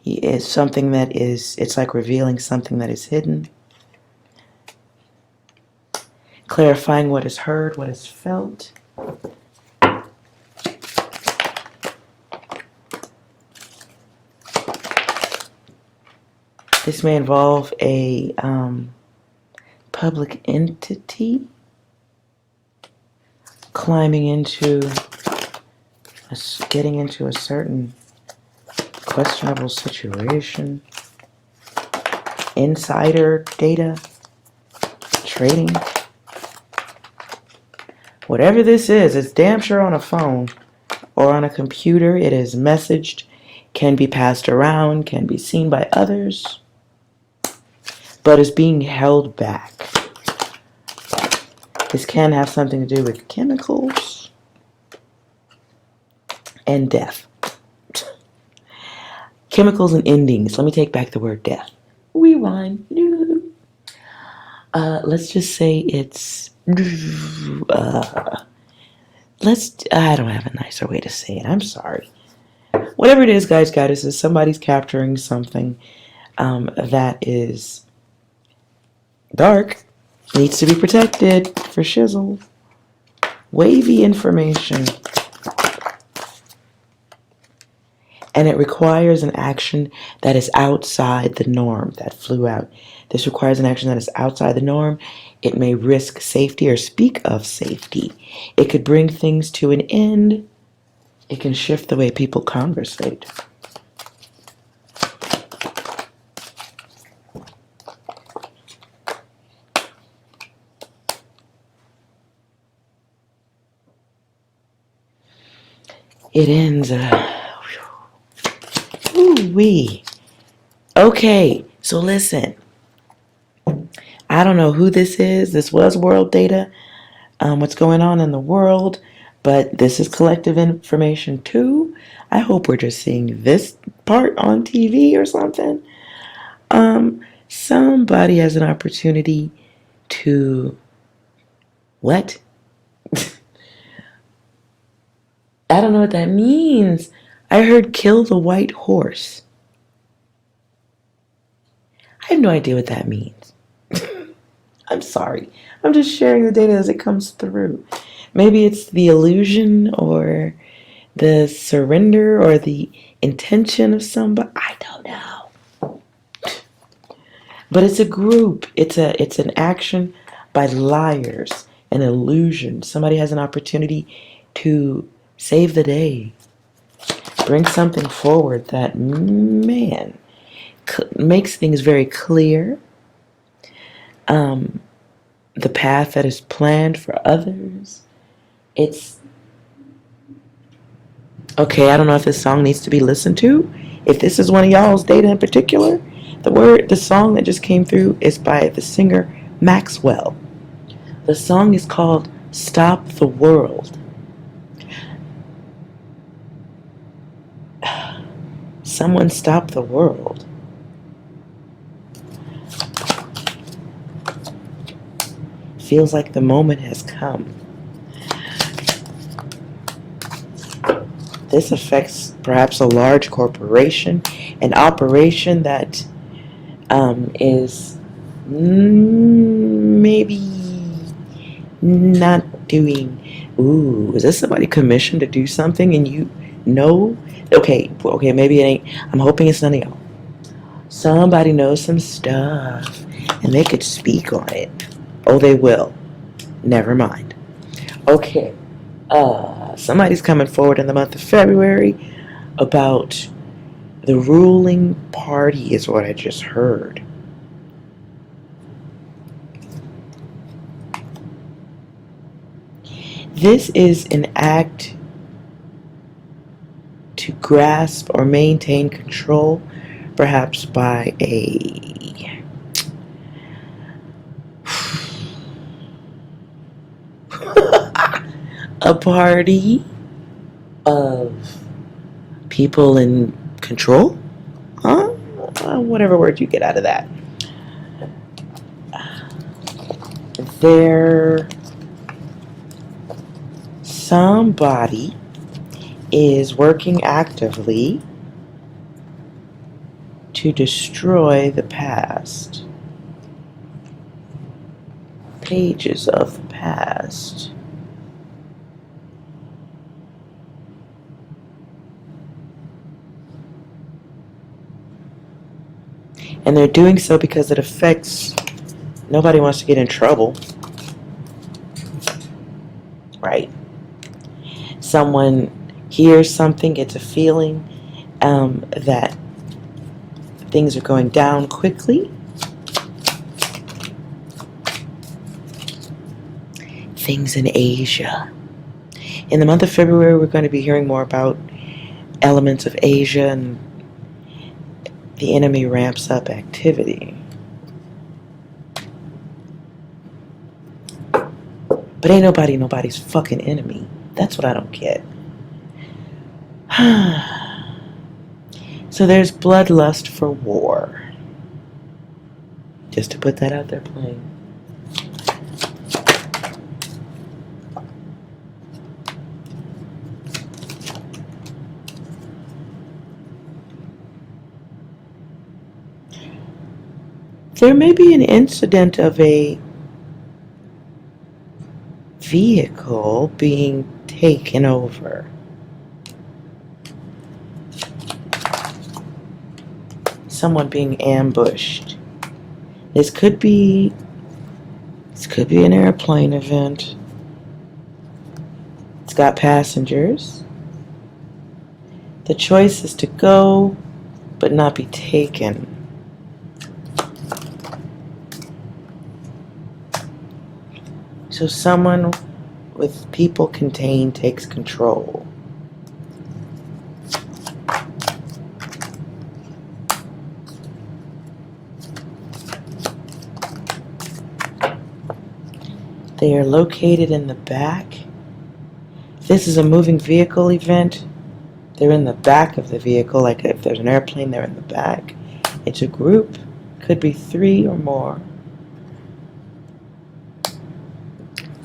It's something that it's like revealing something that is hidden. Clarifying what is heard, what is felt. This may involve a public entity getting into a certain questionable situation, insider data, trading. Whatever this is, it's damn sure on a phone or on a computer. It is messaged, can be passed around, can be seen by others, but is being held back. This can have something to do with chemicals and death. Chemicals and endings. Let me take back the word death. Rewind. Let's just say it's... I don't have a nicer way to say it. I'm sorry. Whatever it is, guys, goddesses, somebody's capturing something that is dark, needs to be protected for shizzle. Wavy information. And it requires an action that is outside the norm. That flew out. This requires an action that is outside the norm. It may risk safety or speak of safety. It could bring things to an end. It can shift the way people conversate. It ends. Ooh-wee. Okay, so listen. I don't know who this is. This was world data. What's going on in the world. But this is collective information too. I hope we're just seeing this part on TV or something. Somebody has an opportunity to... What? I don't know what that means. I heard kill the white horse. I have no idea what that means. I'm sorry. I'm just sharing the data as it comes through. Maybe it's the illusion or the surrender or the intention of somebody. I don't know. But it's a group. It's an action by liars, an illusion. Somebody has an opportunity to save the day. Bring something forward that, man, makes things very clear. The path that is planned for others. It's okay. I don't know if this song needs to be listened to. If this is one of y'all's data in particular, the song that just came through is by the singer Maxwell. The song is called "Stop the World." Someone stop the world. Feels like the moment has come. This affects perhaps a large corporation, an operation that is maybe not doing. Ooh, is this somebody commissioned to do something and you know? Okay, maybe it ain't. I'm hoping it's none of y'all. Somebody knows some stuff and they could speak on it. Oh, they will. Never mind. Okay. Somebody's coming forward in the month of February about the ruling party is what I just heard. This is an act to grasp or maintain control, perhaps by a party of people in control, huh? Whatever word you get out of that. Somebody is working actively to destroy the past, pages of the past. And they're doing so because it affects, nobody wants to get in trouble, right? Someone hears something, gets a feeling that things are going down quickly. Things in Asia. In the month of February, we're going to be hearing more about elements of Asia, and the enemy ramps up activity. But ain't nobody nobody's fucking enemy. That's what I don't get. So there's bloodlust for war. Just to put that out there plain. There may be an incident of a vehicle being taken over. Someone being ambushed. This could be an airplane event. It's got passengers. The choice is to go but not be taken. So someone with people contained takes control. They are located in the back. This is a moving vehicle event. They're in the back of the vehicle, like if there's an airplane, they're in the back. It's a group, could be 3 or more.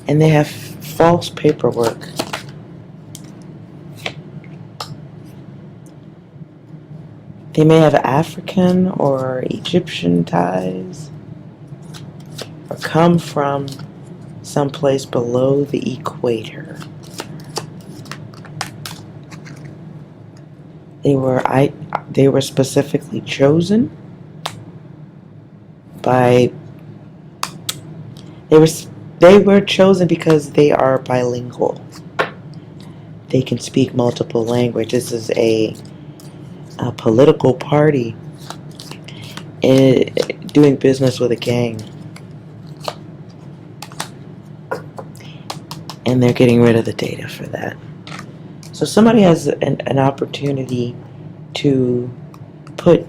And they have false paperwork. They may have African or Egyptian ties, or come from someplace below the equator. They were specifically chosen by. They were chosen because they are bilingual. They can speak multiple languages. This is a political party doing business with a gang. And they're getting rid of the data for that. So somebody has an opportunity to put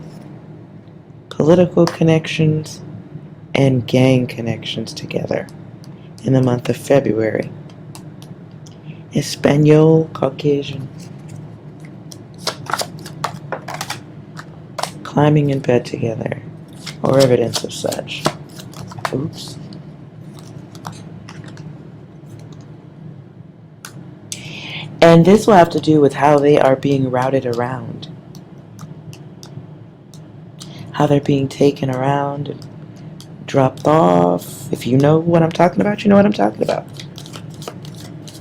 political connections and gang connections together in the month of February. Espanol, Caucasian. Climbing in bed together, or evidence of such. Oops. And this will have to do with how they are being routed around. How they're being taken around and dropped off. If you know what I'm talking about, you know what I'm talking about.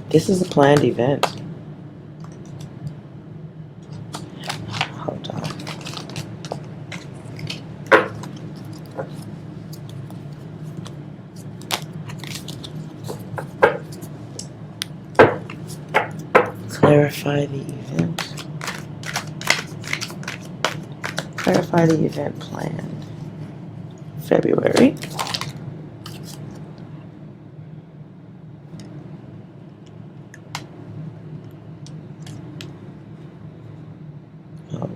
This is a planned event. Hold on. Clarify the event. Clarify the event planned. February. Oh.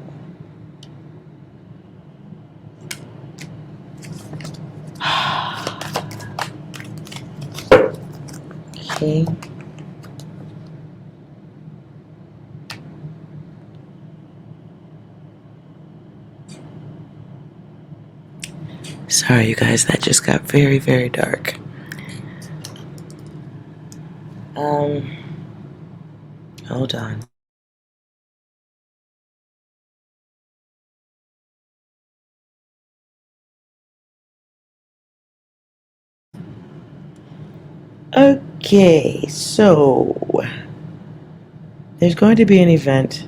Okay. Sorry, you guys, that just got very, very dark. Hold on. Okay, so there's going to be an event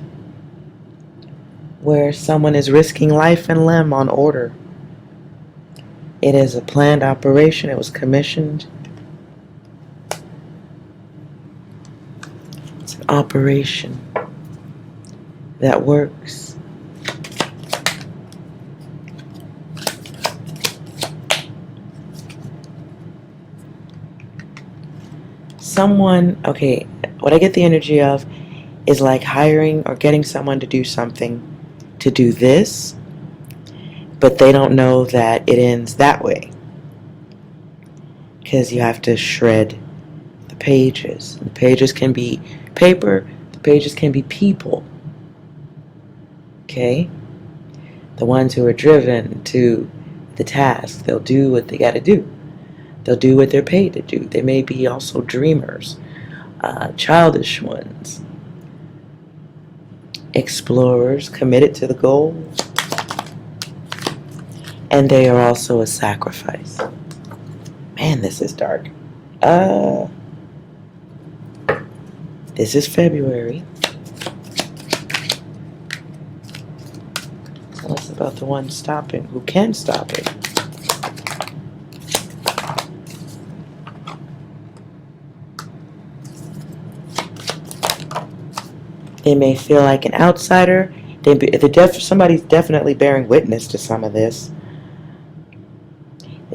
where someone is risking life and limb on order. It is a planned operation. It was commissioned. It's an operation that works. Someone, okay, what I get the energy of is like hiring or getting someone to do something, to do this, but they don't know that it ends that way. Because you have to shred the pages. The pages can be paper, the pages can be people. Okay? The ones who are driven to the task, they'll do what they got to do. They'll do what they're paid to do. They may be also dreamers, childish ones, explorers committed to the goal, and they are also a sacrifice. Man, this is dark. This is February. Tell us about the one stopping, who can stop it. They may feel like an outsider. Somebody's definitely bearing witness to some of this.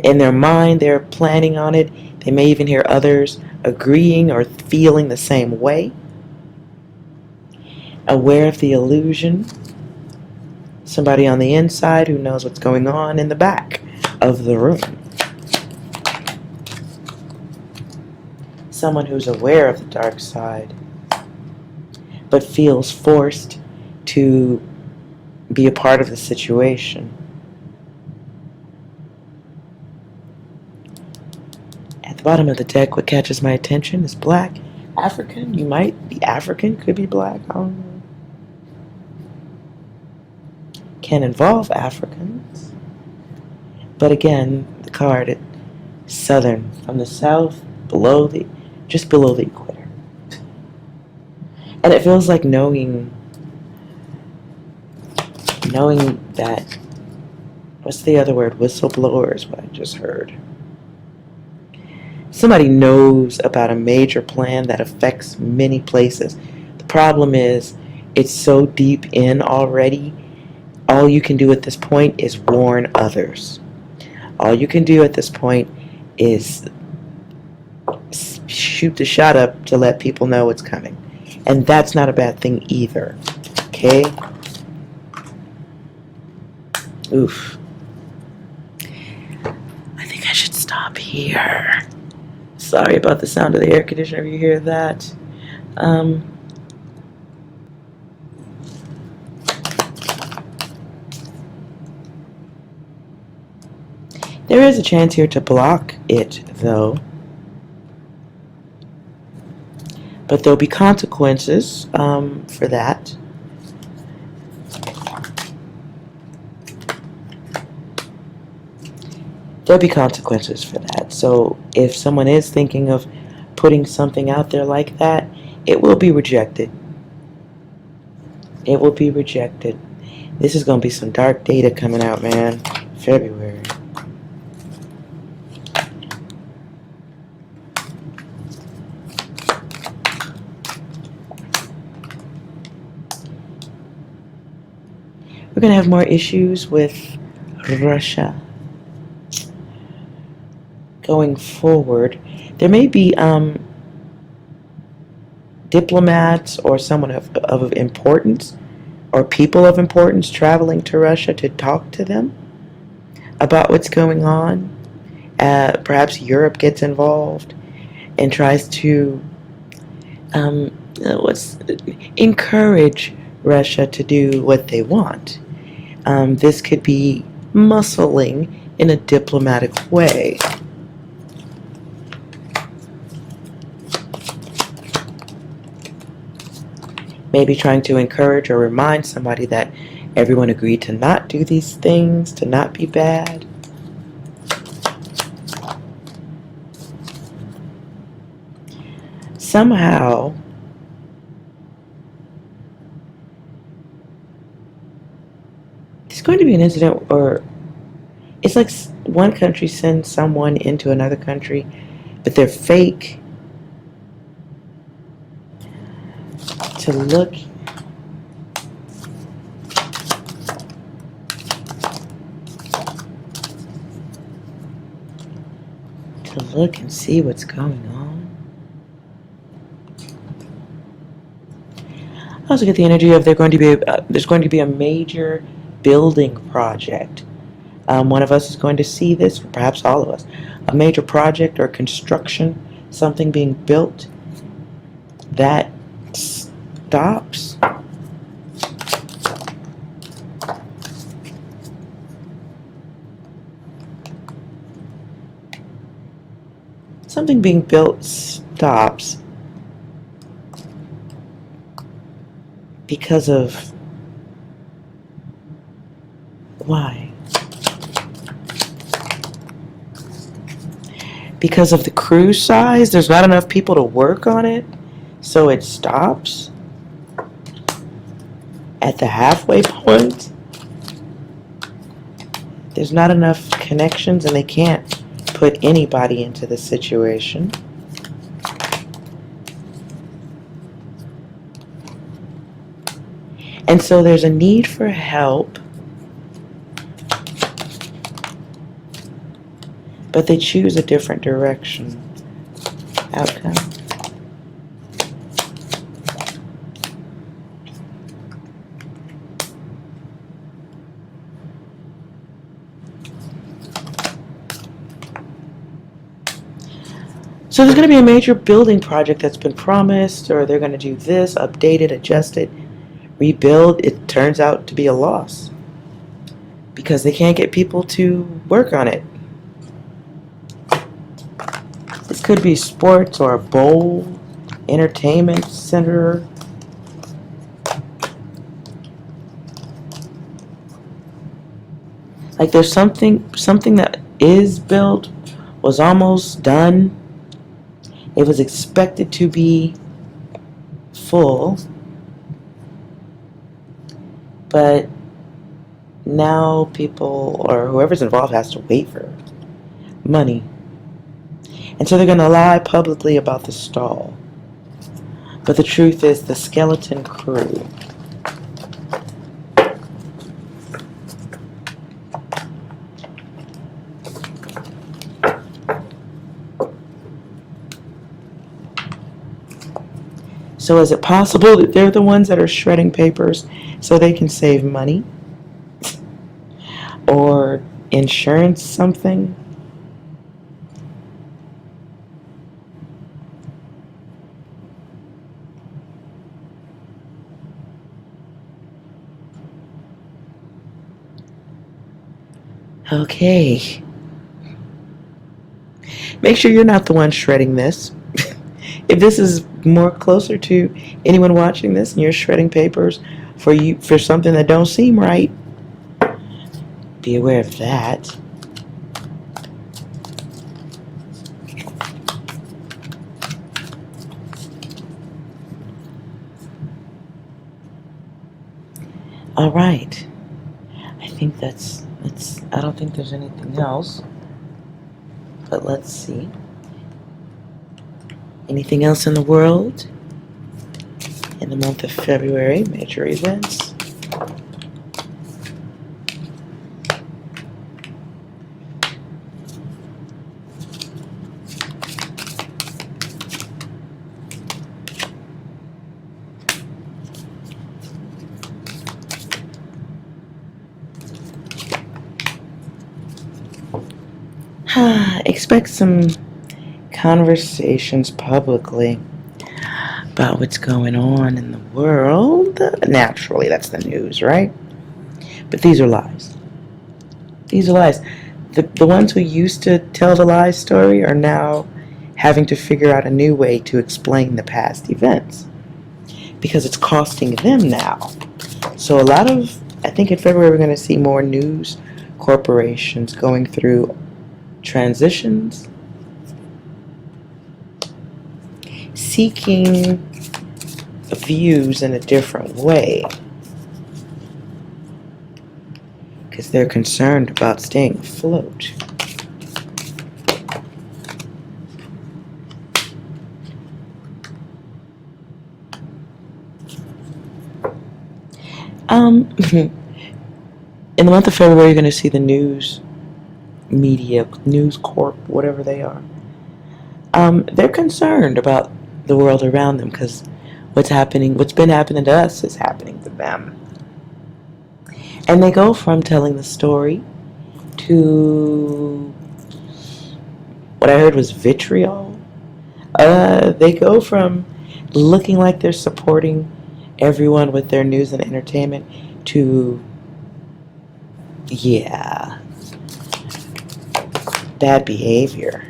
In their mind, they're planning on it. They may even hear others agreeing or feeling the same way. Aware of the illusion. Somebody on the inside who knows what's going on in the back of the room. Someone who's aware of the dark side, but feels forced to be a part of the situation. At the bottom of the deck, what catches my attention is black, African. You might be African, could be black, I don't know. Can involve Africans. But again, the card, it's southern, from the south, just below the equator. And it feels like knowing that, what's the other word? Whistleblower is what I just heard. Somebody knows about a major plan that affects many places. The problem is, it's so deep in already, all you can do at this point is warn others. All you can do at this point is shoot the shot up to let people know what's coming. And that's not a bad thing either. Okay? Oof. I think I should stop here. Sorry about the sound of the air conditioner if you hear that. There is a chance here to block it, though. But there'll be consequences for that. There'll be consequences for that. So if someone is thinking of putting something out there like that, it will be rejected. It will be rejected. This is going to be some dark data coming out, man. February. we're going to have more issues with Russia going forward. There may be diplomats or someone of importance or people of importance traveling to Russia to talk to them about what's going on. Perhaps Europe gets involved and tries to encourage Russia to do what they want. This could be muscling in a diplomatic way. Maybe trying to encourage or remind somebody that everyone agreed to not do these things, to not be bad. Somehow, there's going to be an incident, or it's like one country sends someone into another country, but they're fake, to look and see what's going on. I also get the energy of there's going to be a major building project. One of us is going to see this, or perhaps all of us, a major project or construction, something being built that stops. Something being built stops because of why? Because of the crew size. There's not enough people to work on it, so it stops at the halfway point. There's not enough connections and they can't put anybody into the situation. And so there's a need for help, but they choose a different direction. Outcome. So there's going to be a major building project that's been promised, or they're going to do this, update it, adjust it, rebuild. It turns out to be a loss because they can't get people to work on it. This could be sports or a bowl, entertainment center. Like there's something that is built, was almost done. It was expected to be full, but now people or whoever's involved has to wait for money. And so they're going to lie publicly about the stall. But the truth is the skeleton crew. So is it possible that they're the ones that are shredding papers so they can save money? Or insurance something? Okay. Make sure you're not the one shredding this. If this is more closer to anyone watching this and you're shredding papers for something that don't seem right, be aware of that. All right. I think that's I don't think there's anything else. But let's see. Anything else in the world in the month of February? Major events. Expect some conversations publicly about what's going on in the world. Naturally, that's the news, right? But these are lies. These are lies. The ones who used to tell the lie story are now having to figure out a new way to explain the past events because it's costing them now. So I think in February we're going to see more news corporations going through transitions, seeking views in a different way because they're concerned about staying afloat. In the month of February, you're going to see the news media, News Corp, whatever they are. They're concerned about the world around them because what's been happening to us is happening to them. And they go from telling the story to what I heard was vitriol. They go from looking like they're supporting everyone with their news and entertainment to, yeah, bad behavior.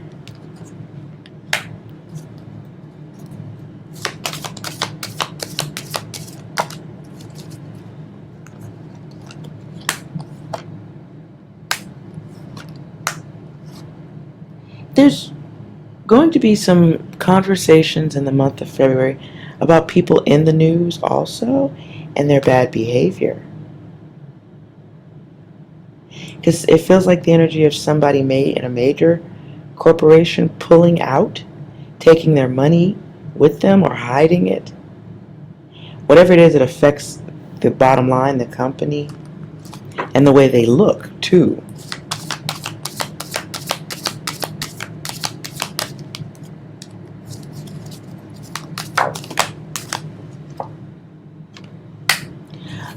There's going to be some conversations in the month of February about people in the news also and their bad behavior. Because it feels like the energy of somebody in a major corporation pulling out, taking their money with them or hiding it. Whatever it is, it affects the bottom line, the company, and the way they look too.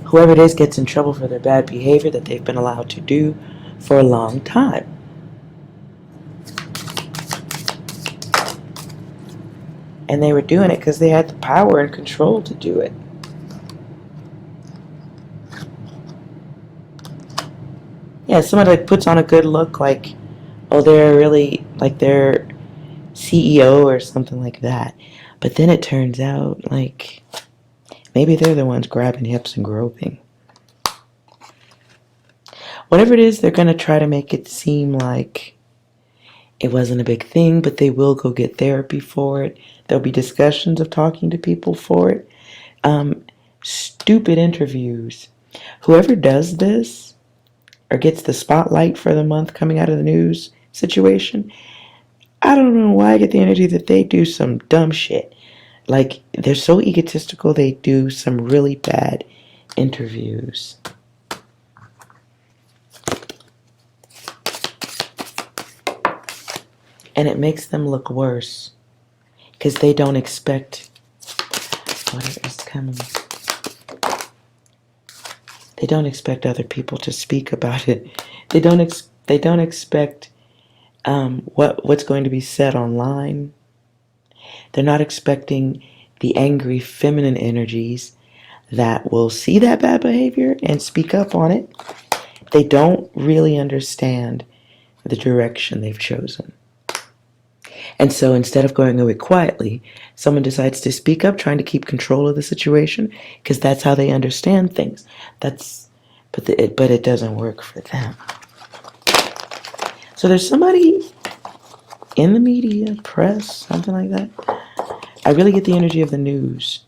Whoever it is gets in trouble for their bad behavior that they've been allowed to do for a long time. And they were doing it because they had the power and control to do it. Yeah, somebody that puts on a good look like, oh, they're really, like they're CEO or something like that. But then it turns out, like, maybe they're the ones grabbing hips and groping. Whatever it is, they're going to try to make it seem like it wasn't a big thing, but they will go get therapy for it. There'll be discussions of talking to people for it. Stupid interviews. Whoever does this or gets the spotlight for the month coming out of the news situation, I don't know why I get the energy that they do some dumb shit. Like, they're so egotistical, they do some really bad interviews. And it makes them look worse because they don't expect what is coming. They don't expect other people to speak about it. They don't expect what's going to be said online. They're not expecting the angry feminine energies that will see that bad behavior and speak up on it. They don't really understand the direction they've chosen. And so instead of going away quietly, someone decides to speak up, trying to keep control of the situation, because that's how they understand things. But it doesn't work for them. So there's somebody in the media, press, something like that. I really get the energy of the news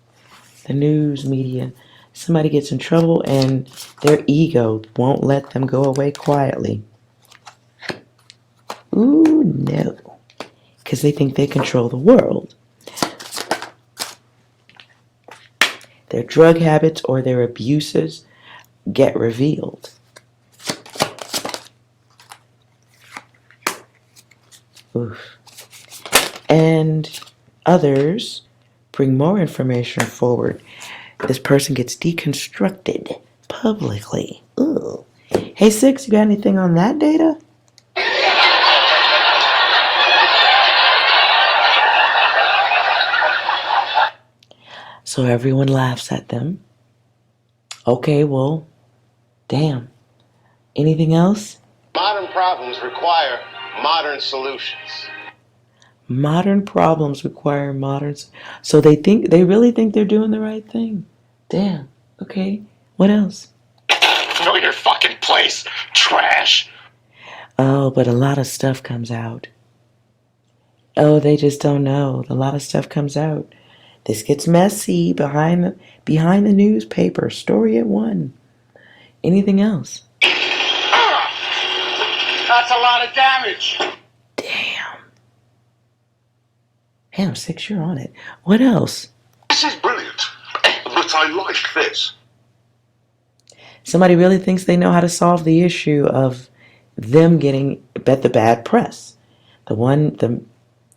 media. Somebody gets in trouble and their ego won't let them go away quietly. Ooh, no. Because they think they control the world. Their drug habits or their abuses get revealed. Oof. And others bring more information forward. This person gets deconstructed publicly. Ooh. Hey, Six, you got anything on that data? So everyone laughs at them. Okay, well, damn. Anything else? Modern problems require modern solutions. Modern problems require modern. So they really think they're doing the right thing. Damn. Okay. What else? Know your fucking place, trash. Oh, but a lot of stuff comes out. Oh, they just don't know. A lot of stuff comes out. This gets messy behind the newspaper. Story at 1. Anything else? That's a lot of damage. Damn, 6, you're on it. What else? This is brilliant, but I like this. Somebody really thinks they know how to solve the issue of them getting the bad press. The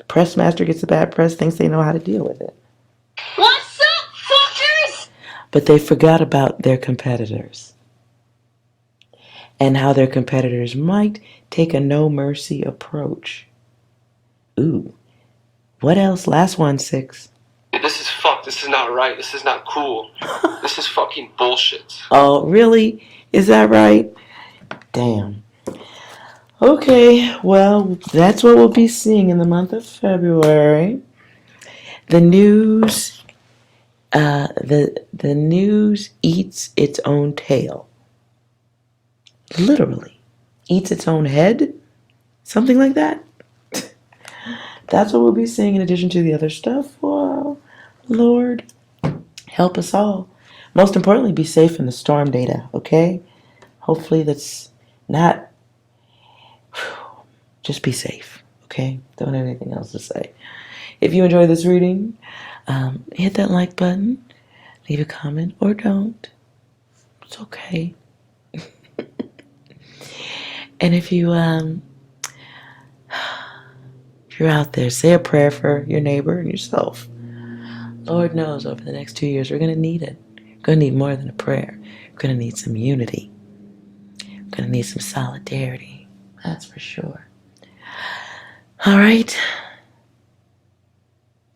press master gets the bad press, thinks they know how to deal with it. What's up, fuckers? But they forgot about their competitors. And how their competitors might take a no mercy approach. Ooh. What else? Last one, 6. This is fucked. This is not right. This is not cool. This is fucking bullshit. Oh, really? Is that right? Damn. Okay, well, that's what we'll be seeing in the month of February. The news, the news eats its own tail. Literally. Eats its own head? Something like that? That's what we'll be seeing in addition to the other stuff. Wow. Lord, help us all. Most importantly, be safe in the storm data, okay? Hopefully that's not... Just be safe, okay? Don't have anything else to say. If you enjoyed this reading, hit that like button, leave a comment, or don't. It's okay. And if you're out there, say a prayer for your neighbor and yourself. Lord knows over the next 2 years, we're going to need it. We're going to need more than a prayer. We're going to need some unity. We're going to need some solidarity. That's for sure. All right.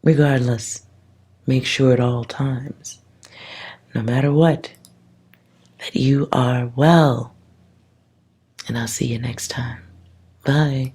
Regardless, make sure at all times, no matter what, that you are well. And I'll see you next time. Bye.